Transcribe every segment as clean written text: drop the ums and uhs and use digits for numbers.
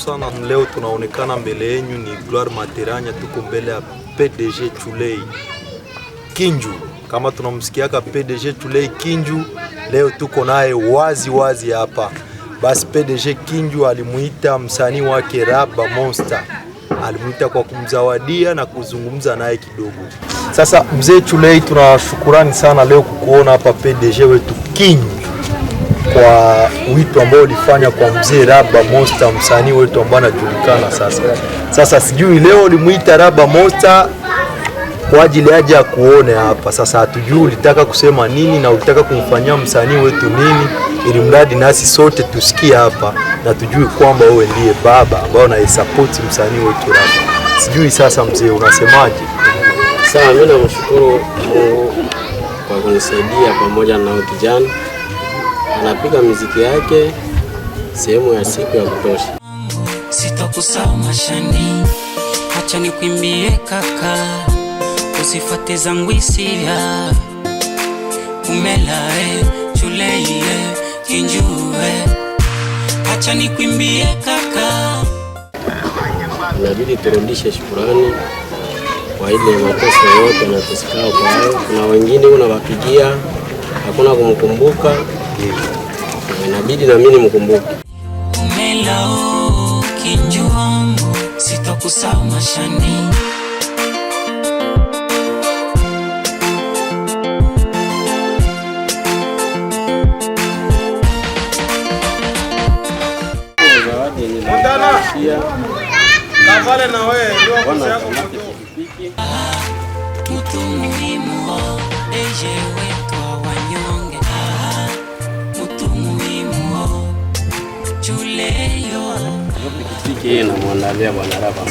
sana. Leo tunaonekana mbele yenu ni Gloire Materanya, tuko mbele ya PDG Chulei Kinju. Kama tunamsikiaka PDG Chulei Kinju, leo tuko naye wazi hapa. Basi PDG Kinju alimuita msanii wake Raba Monster, alimuita kwa kumzawadia na kuzungumza naye kidogo. Sasa mzee Chulei, tunashukurani sana leo kukuona hapa PDG wetu Kinju, kwa wito ambao ulifanya kwa mzee Raba Monster, msanii wetu ambaye anajulikana sasa. Sijui leo ulimuita Raba Monster kwa ajili aje kuone hapa. Sasa hatujui ulitaka kusema nini na ulitaka kumfanyia msanii wetu nini, ili mradi nasi sote tusikie hapa na tujui kwamba wewe ndiye baba ambao unasupport msanii wetu Raba. Sijui sasa mzee unasemaje? Sawa, mimi namshukuru Mungu kwa kunisaidia pamoja na kijana. Anapiga muziki yake sehemu ya siku ya kutosha. Sitakusahau mashani, acha nikwimbie kaka, usifate zangu hisia. Umelae Chulei Kinjue, acha nikwimbie kaka. Inabidi turudishe shukrani kwa ile mateso yote na tusikao kwa hayo. Kuna wengine unawapigia hakuna kumkumbuka, inabidi na mimi nimkumbuke. Umelao Kinju wangu, sitakusahau mashani. Kavale na wewe ndio mtu muhimu deje wetu wanyonge, mtu muhimu Chuleyo pikipiki na mwandalia bwana Raba.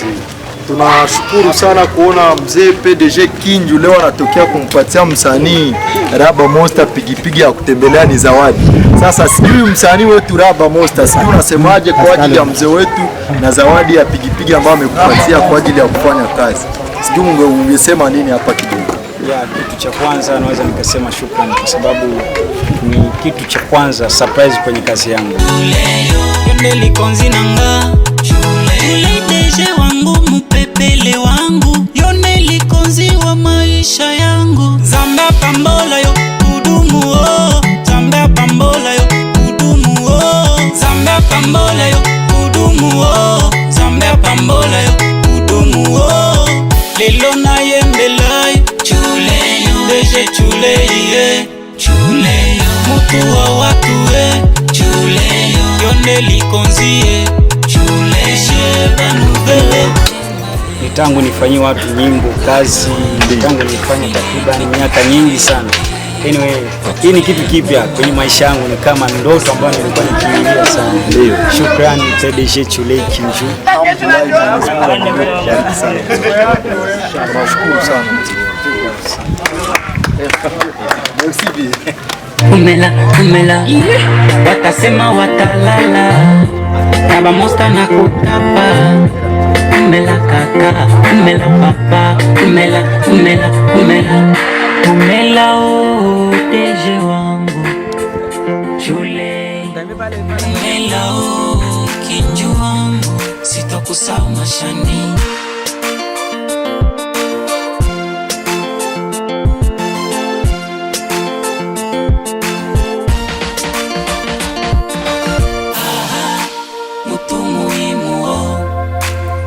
Tunashukuru sana kuona mzee PDG Kinju leo anatokea kumpatia msanii Raba Monster pikipiki ya kutembelea ni zawadi. Sasa sijui msanii wetu Raba Monster, sijui unasemaje kwa ajili ya mzee wetu na zawadi ya pikipiki ambayo amekupatia kwa ajili ya kufanya kazi. Sijui ungesema nini hapa kidogo? Kitu cha kwanza naweza nikasema shukrani, kwa sababu ni kitu cha kwanza surprise kwenye kazi yangu. Yoneli konzi nanga Chulei deje wangu, mpepele wangu, Yoneli konzi wa maisha yangu. Zamba pambola yo kudumu oh, Zamba pambola yo kudumu oh, Zamba pambola yo kudumu oh, Zamba pambola yo kudumu oh. Lelo na yembelai Chulei deje Chulei Chulei, mutu wa watu Chulei, Yoneli konzie Chulei shebanuvele. Ni tangu nifanyie watu nyimbo kazi, tangu nifanye takriban miaka nyingi sana. Anyway, hii ni kitu kipya kwenye maisha yangu, ni kama ndoto ambayo nilikuwa nikiilia sana. Ndio. Shukrani PDG Chulei Kinju. Tunashukuru sana. Umela watasema watalala, Raba Monster na kutapa. Umela kaka, umela papa, umela o deje wangu Chulei, umela o Kinju wangu, sitakusahau mashani.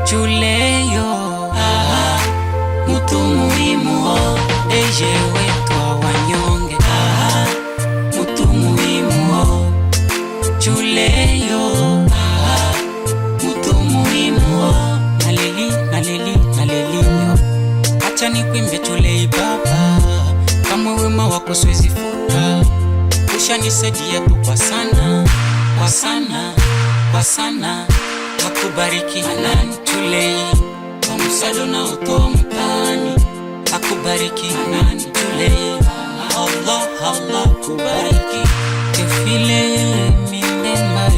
Chuleyo, mtu muhimu deje wetu wanyonge, mtu muhimu Chuleyo, mtu muhimu naleli acha nikwimbe Chulei baba, kama wema wako siwezi futa, ushanisaidia tu kwa sana. Akubariki Hanani Chulei, kwa msaada na utoa mtaani. Akubariki Hanani Chulei, Allah kubariki. Teofile Mindemba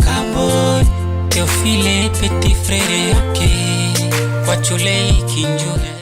Kaboy, Teofile petit frère yake kwa Chulei Kinju.